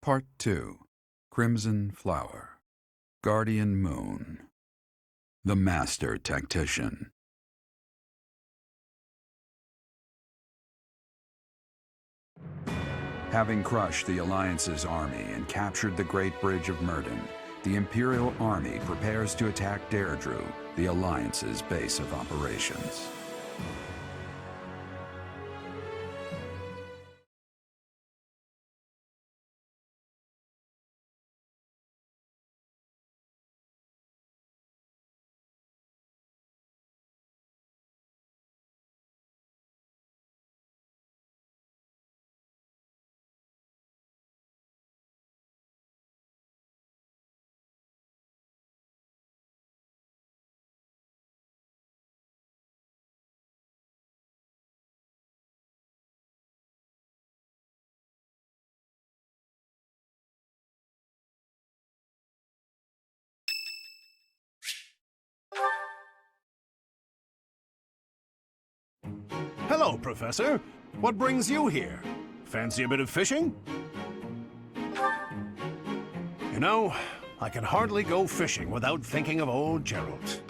Part 2. Crimson Flower. Guardian Moon. The Master Tactician. Having crushed the Alliance's army and captured the Great Bridge of Myrden, the Imperial Army prepares to attack Deirdre, the Alliance's base of operations. Hello, Professor. What brings you here? Fancy a bit of fishing? You know, I can hardly go fishing without thinking of old Gerald.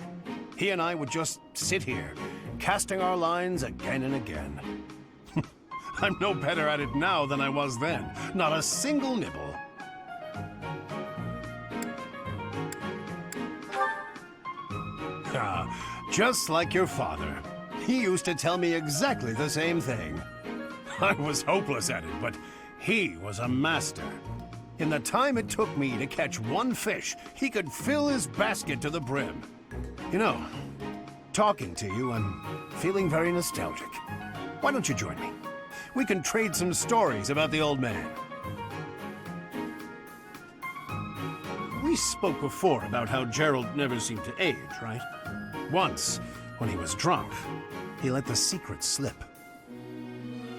He and I would just sit here, casting our lines again and again. I'm no better at it now than I was then. Not a single nibble. Just like your father. He used to tell me exactly the same thing. I was hopeless at it, but he was a master. In the time it took me to catch one fish, he could fill his basket to the brim. You know, talking to you, I'm feeling very nostalgic. Why don't you join me? We can trade some stories about the old man. We spoke before about how Gerald never seemed to age, right? Once, when he was drunk, he let the secret slip.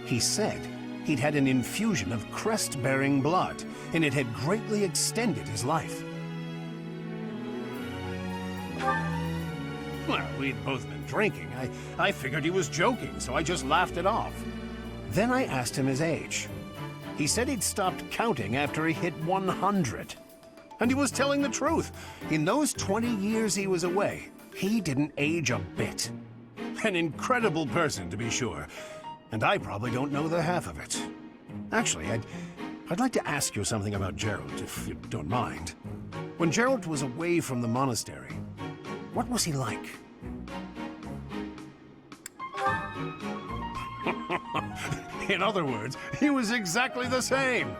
He said he'd had an infusion of crest-bearing blood, and it had greatly extended his life. Well, we'd both been drinking. I figured he was joking, so I just laughed it off. Then I asked him his age. He said he'd stopped counting after he hit 100. And he was telling the truth. In those 20 years he was away, he didn't age a bit. An incredible person, to be sure. And I probably don't know the half of it. Actually, I'd like to ask you something about Gerald, if you don't mind. When Gerald was away from the monastery, what was he like? In other words, he was exactly the same.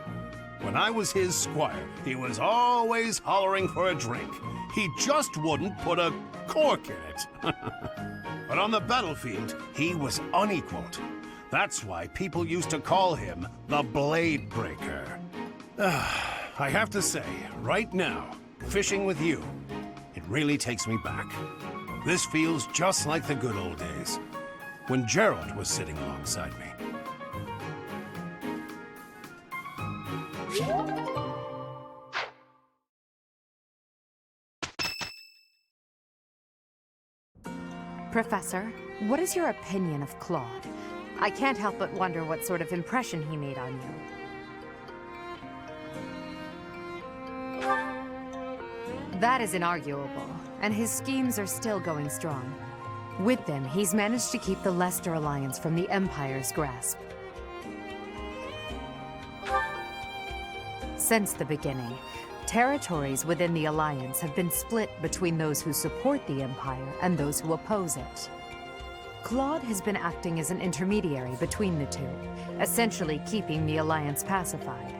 When I was his squire, he was always hollering for a drink. He just wouldn't put a cork in it. But on the battlefield, he was unequaled. That's why people used to call him the Blade Breaker. I have to say, right now, fishing with you, it really takes me back. This feels just like the good old days, when Gerald was sitting alongside me. Professor, what is your opinion of Claude? I can't help but wonder what sort of impression he made on you. That is inarguable, and his schemes are still going strong. With them, he's managed to keep the Leicester Alliance from the Empire's grasp. Since the beginning, territories within the Alliance have been split between those who support the Empire and those who oppose it. Claude has been acting as an intermediary between the two, essentially keeping the Alliance pacified.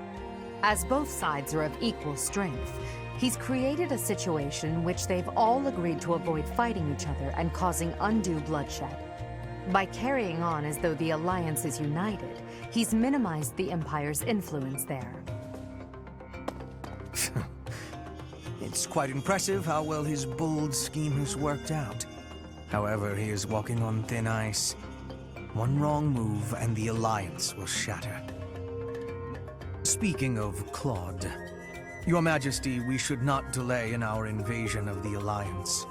As both sides are of equal strength, he's created a situation in which they've all agreed to avoid fighting each other and causing undue bloodshed. By carrying on as though the Alliance is united, he's minimized the Empire's influence there. It's quite impressive how well his bold scheme has worked out. However, he is walking on thin ice. One wrong move and the Alliance will shatter. Speaking of Claude, Your Majesty, we should not delay in our invasion of the Alliance.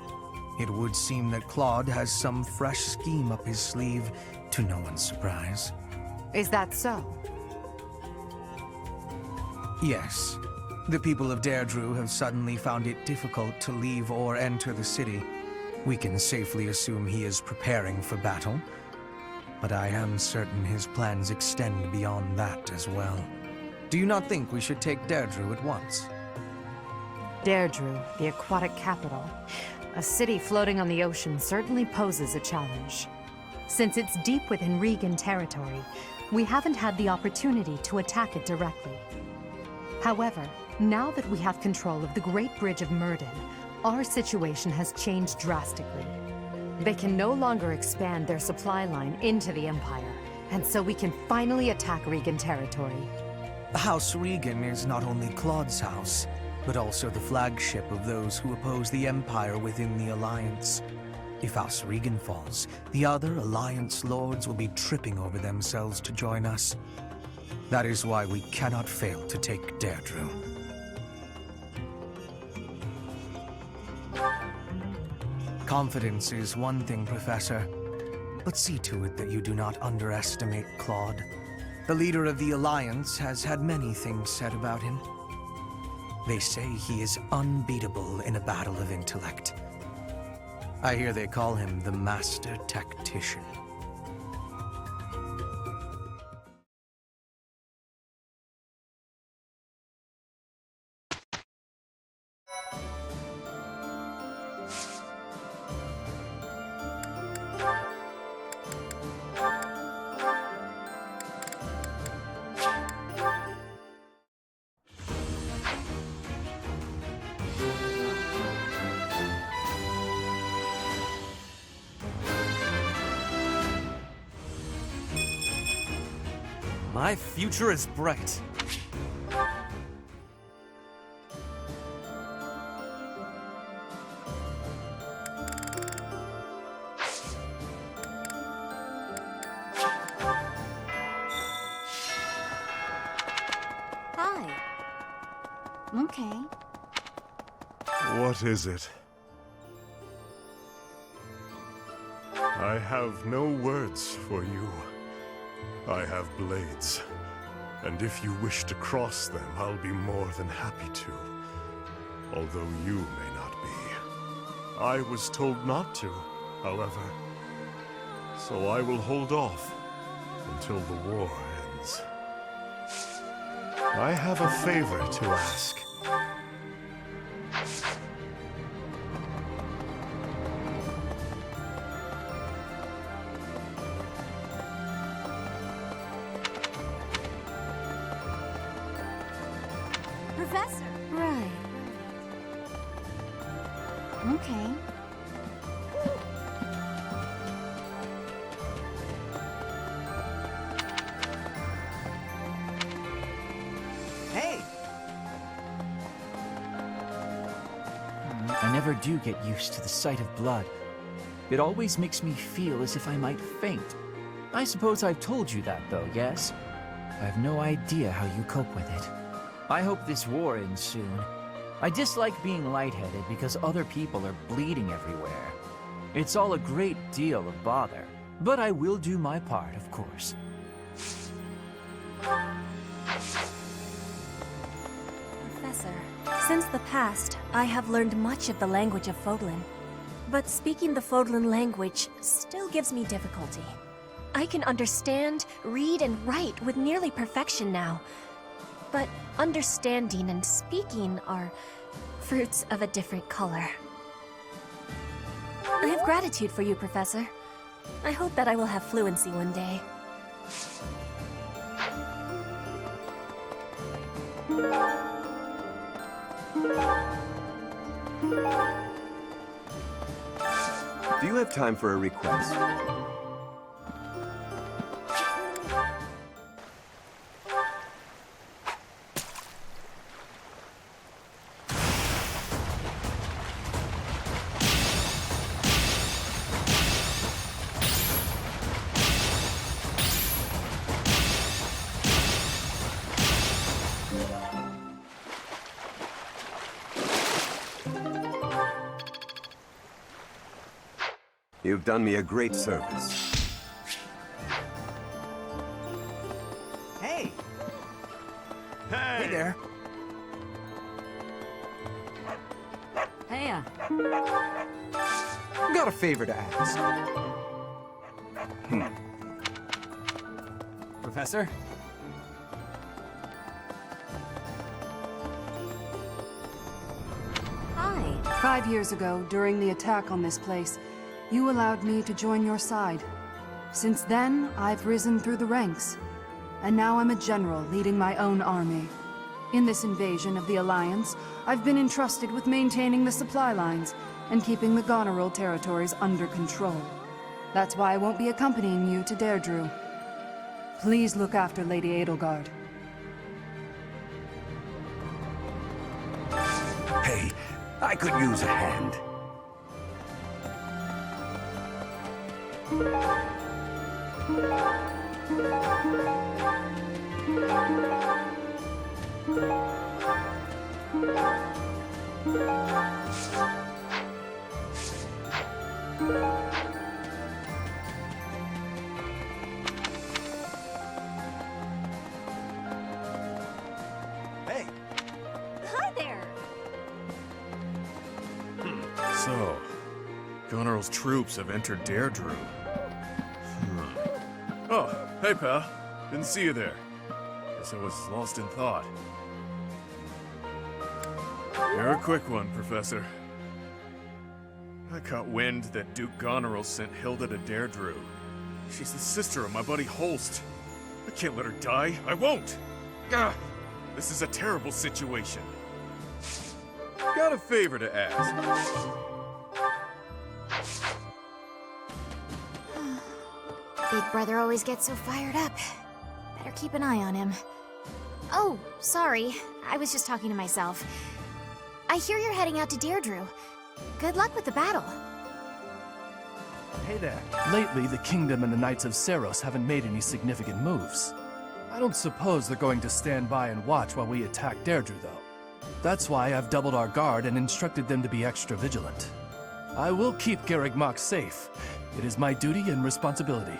It would seem that Claude has some fresh scheme up his sleeve, to no one's surprise. Is that so? Yes. The people of Deirdre have suddenly found it difficult to leave or enter the city. We can safely assume he is preparing for battle, but I am certain his plans extend beyond that as well. Do you not think we should take Deirdre at once? Deirdre, the aquatic capital. A city floating on the ocean certainly poses a challenge. Since it's deep within Regan territory, we haven't had the opportunity to attack it directly. However, now that we have control of the Great Bridge of Myrden, our situation has changed drastically. They can no longer expand their supply line into the Empire, and so we can finally attack Regan territory. House Regan is not only Claude's house, but also the flagship of those who oppose the Empire within the Alliance. If House Regan falls, the other Alliance lords will be tripping over themselves to join us. That is why we cannot fail to take Deirdre. Confidence is one thing, Professor, but see to it that you do not underestimate Claude. The leader of the Alliance has had many things said about him. They say he is unbeatable in a battle of intellect. I hear they call him the Master Tactician. My future is bright. Hi. Okay. What is it? I have no words for you. I have blades, and if you wish to cross them, I'll be more than happy to. Although you may not be. I was told not to, however. So I will hold off until the war ends. I have a favor to ask. Professor! Right. Okay. Hey! I never do get used to the sight of blood. It always makes me feel as if I might faint. I suppose I've told you that, though, yes? I have no idea how you cope with it. I hope this war ends soon. I dislike being lightheaded because other people are bleeding everywhere. It's all a great deal of bother, but I will do my part, of course. Professor, since the past, I have learned much of the language of Fodlan. But speaking the Fodlan language still gives me difficulty. I can understand, read, and write with nearly perfection now. But understanding and speaking are fruits of a different color. I have gratitude for you, Professor. I hope that I will have fluency one day. Do you have time for a request? You've done me a great service. Hey! Hey! Hey there. Hiya. Got a favor to ask. Professor? Hi. 5 years ago, during the attack on this place, you allowed me to join your side. Since then, I've risen through the ranks. And now I'm a general leading my own army. In this invasion of the Alliance, I've been entrusted with maintaining the supply lines and keeping the Goneril territories under control. That's why I won't be accompanying you to Deirdre. Please look after Lady Edelgard. Hey, I could use a hand. Hey, Hi there! So, Goneril's troops have entered Deirdre. Oh, hey pal. Didn't see you there. Guess I was lost in thought. You're a quick one, Professor. I caught wind that Duke Goneril sent Hilda to Deirdre. She's the sister of my buddy Holst. I can't let her die. I won't! Gah! This is a terrible situation. Got a favor to ask. Big brother always gets so fired up. Better keep an eye on him. Oh, sorry. I was just talking to myself. I hear you're heading out to Deirdre. Good luck with the battle. Hey there. Lately, the Kingdom and the Knights of Seros haven't made any significant moves. I don't suppose they're going to stand by and watch while we attack Deirdre, though. That's why I've doubled our guard and instructed them to be extra vigilant. I will keep Garrigmach safe. It is my duty and responsibility.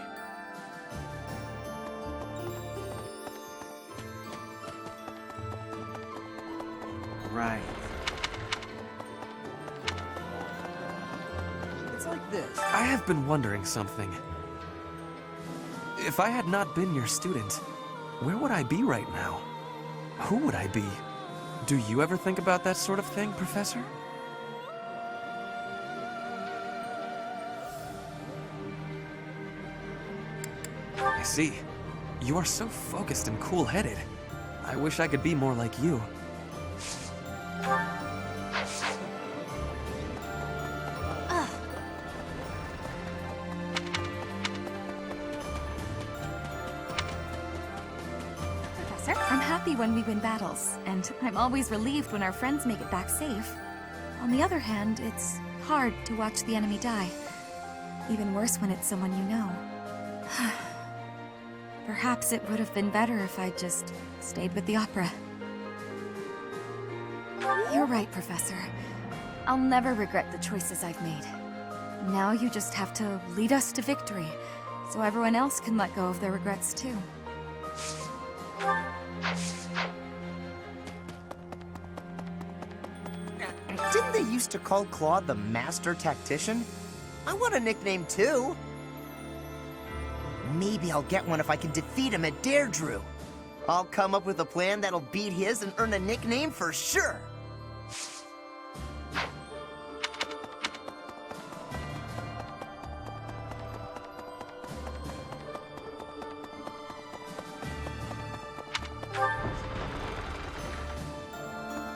right. It's like this. I have been wondering something. If I had not been your student, where would I be right now? Who would I be? Do you ever think about that sort of thing, Professor? I see. You are so focused and cool-headed. I wish I could be more like you. Professor, I'm happy when we win battles, and I'm always relieved when our friends make it back safe. On the other hand, it's hard to watch the enemy die. Even worse when it's someone you know. Perhaps it would have been better if I'd just stayed with the opera. You're right, Professor. I'll never regret the choices I've made. Now you just have to lead us to victory, so everyone else can let go of their regrets too. Didn't they used to call Claude the Master Tactician? I want a nickname too. Maybe I'll get one if I can defeat him at Deirdre. I'll come up with a plan that'll beat his and earn a nickname for sure.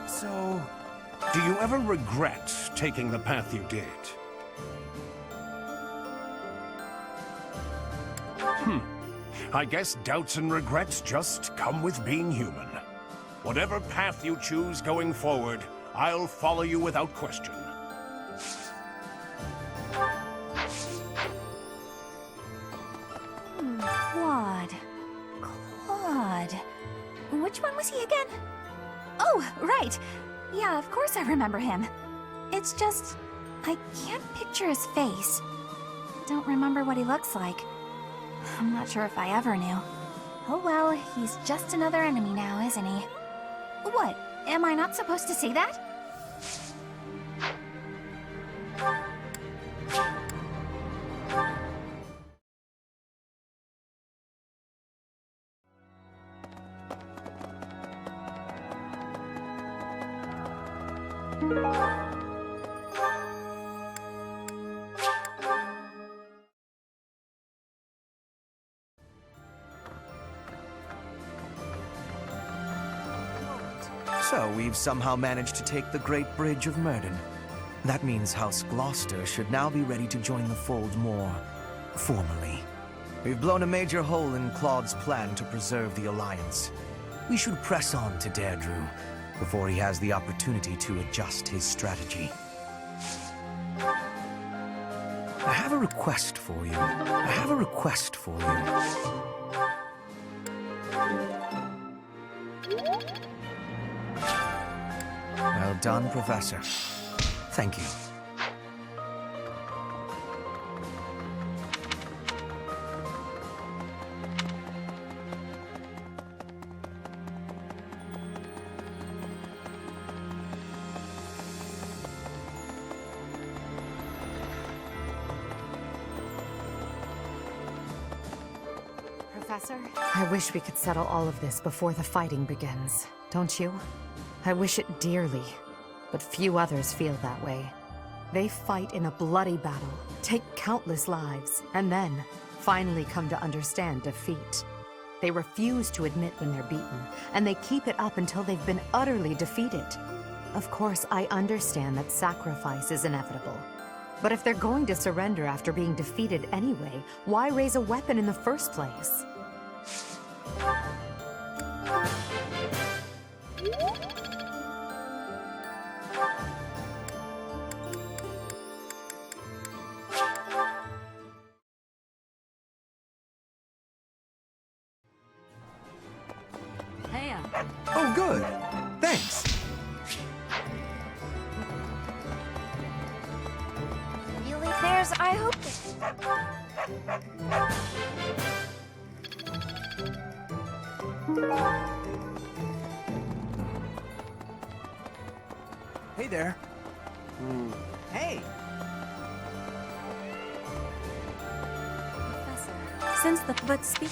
So, do you ever regret taking the path you did? I guess doubts and regrets just come with being human. Whatever path you choose going forward, I'll follow you without question. Claude. Claude. Which one was he again? Oh, right. Yeah, of course I remember him. It's just, I can't picture his face. Don't remember what he looks like. I'm not sure if I ever knew. Oh well, he's just another enemy now, isn't he? What? Am I not supposed to say that? So we've somehow managed to take the Great Bridge of Murden. That means House Gloucester should now be ready to join the fold more formally. We've blown a major hole in Claude's plan to preserve the Alliance. We should press on to Deirdre before he has the opportunity to adjust his strategy. I have a request for you. Well done, Professor. Thank you. Professor? I wish we could settle all of this before the fighting begins, don't you? I wish it dearly, but few others feel that way. They fight in a bloody battle, take countless lives, and then finally come to understand defeat. They refuse to admit when they're beaten, and they keep it up until they've been utterly defeated. Of course, I understand that sacrifice is inevitable. But if they're going to surrender after being defeated anyway, why raise a weapon in the first place? Oh, good. Thanks. Really? I hope Hey there. Hey! Professor, since the but speak.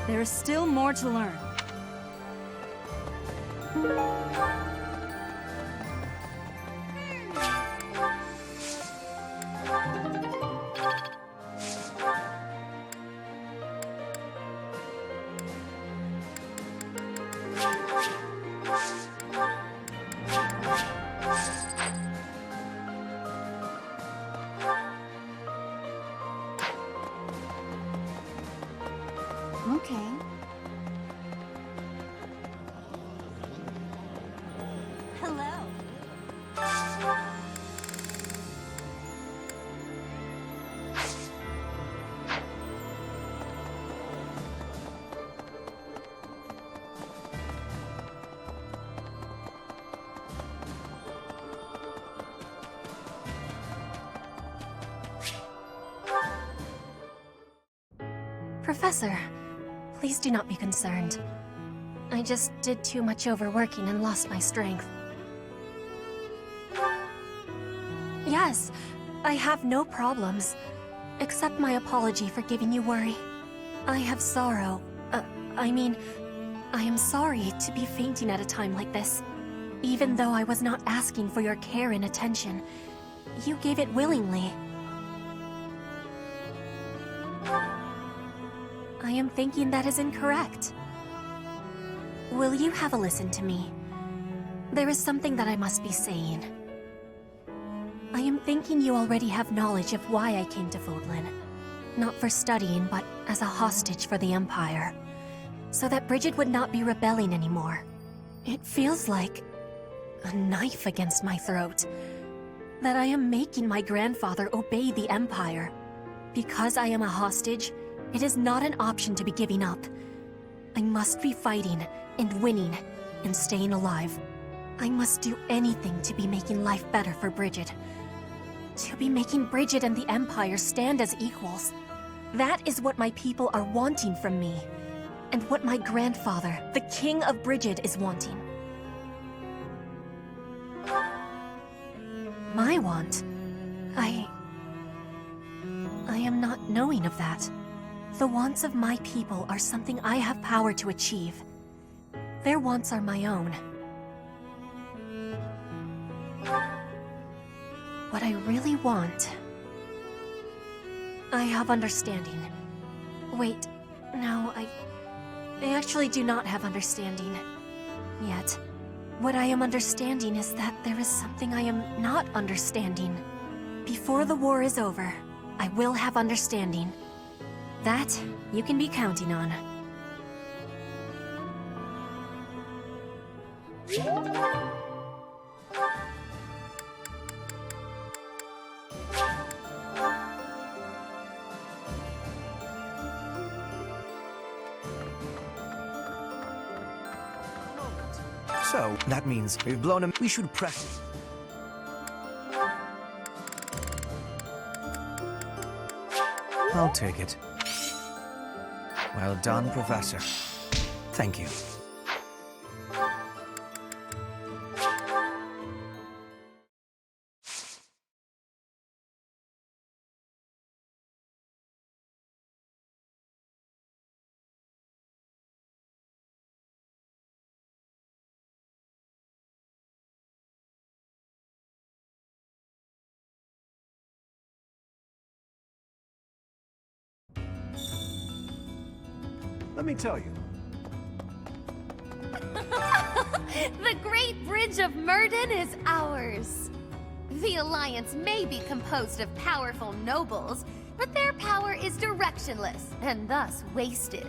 There is still more to learn. Okay. Hello. Professor, please do not be concerned. I just did too much overworking and lost my strength. Yes, I have no problems. Accept my apology for giving you worry. I have sorrow. I am sorry to be fainting at a time like this. Even though I was not asking for your care and attention, you gave it willingly. I am thinking that is incorrect. Will you have a listen to me? There is something that I must be saying. I am thinking you already have knowledge of why I came to Fodlan. Not for studying, but as a hostage for the Empire. So that Bridget would not be rebelling anymore. It feels like a knife against my throat. That I am making my grandfather obey the Empire. Because I am a hostage, it is not an option to be giving up. I must be fighting, and winning, and staying alive. I must do anything to be making life better for Bridget. To be making Bridget and the Empire stand as equals. That is what my people are wanting from me. And what my grandfather, the King of Bridget, is wanting. My want? I am not knowing of that. The wants of my people are something I have power to achieve. Their wants are my own. What I really want... I have understanding. Wait, no, I actually do not have understanding. Yet. What I am understanding is that there is something I am not understanding. Before the war is over, I will have understanding. That you can be counting on. So, that means we've blown him. We should press it. I'll take it. Well done, Professor. Thank you. Let me tell you. The Great Bridge of Murden is ours. The Alliance may be composed of powerful nobles, but their power is directionless and thus wasted.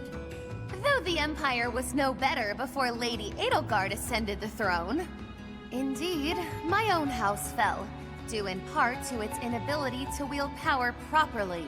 Though the Empire was no better before Lady Edelgard ascended the throne. Indeed, my own house fell, due in part to its inability to wield power properly.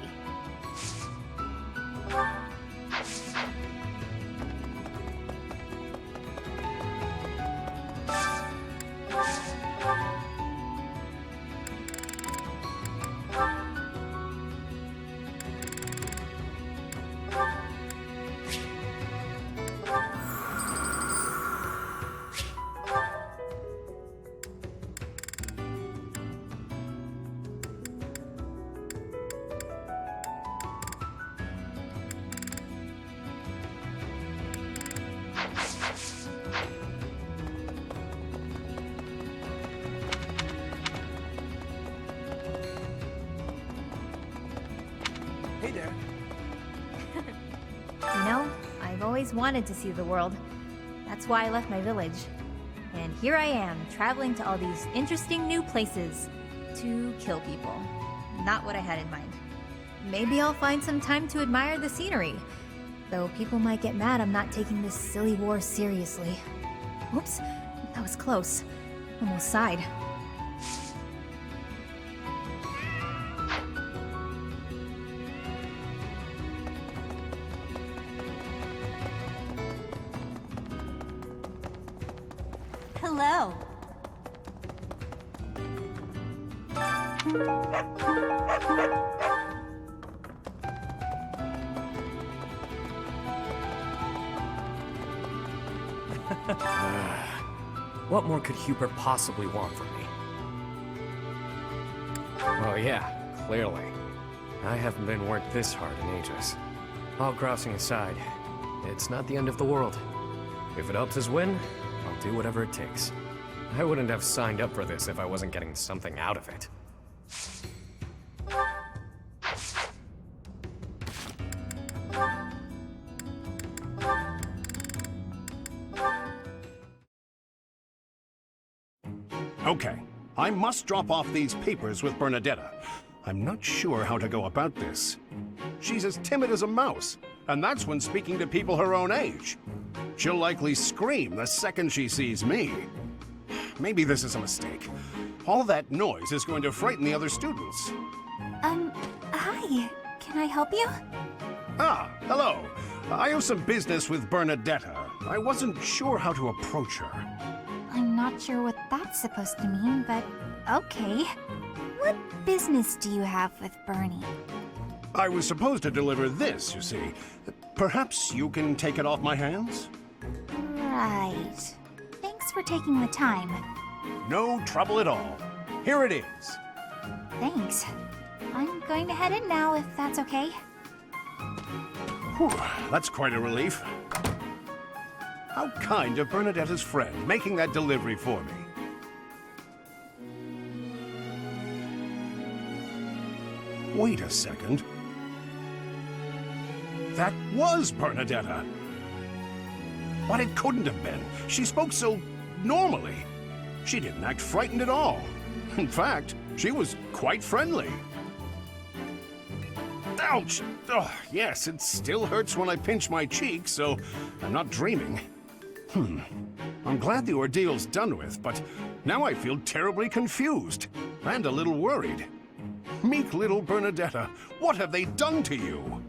Hey there. You know, I've always wanted to see the world. That's why I left my village. And here I am, traveling to all these interesting new places to kill people. Not what I had in mind. Maybe I'll find some time to admire the scenery. Though people might get mad I'm not taking this silly war seriously. Oops, that was close. Almost sighed. Hello. What more could Hubert possibly want from me? Oh yeah, clearly. I haven't been worked this hard in ages. All grousing aside, it's not the end of the world. If it helps us win, I'll do whatever it takes. I wouldn't have signed up for this if I wasn't getting something out of it. Okay, I must drop off these papers with Bernadetta. I'm not sure how to go about this. She's as timid as a mouse, and that's when speaking to people her own age. She'll likely scream the second she sees me. Maybe this is a mistake. All that noise is going to frighten the other students. Hi. Can I help you? Ah, hello. I have some business with Bernadetta. I wasn't sure how to approach her. I'm not sure what that's supposed to mean, but okay. What business do you have with Bernie? I was supposed to deliver this, you see. Perhaps you can take it off my hands? Right. Thanks for taking the time. No trouble at all. Here it is. Thanks. I'm going to head in now, if that's okay. Whew, that's quite a relief. How kind of Bernadetta's friend, making that delivery for me. Wait a second. That was Bernadetta. But it couldn't have been. She spoke so normally. She didn't act frightened at all. In fact, she was quite friendly. Ouch! Oh, yes, it still hurts when I pinch my cheek, so I'm not dreaming. I'm glad the ordeal's done with, but now I feel terribly confused and a little worried. Meek little Bernadetta, what have they done to you?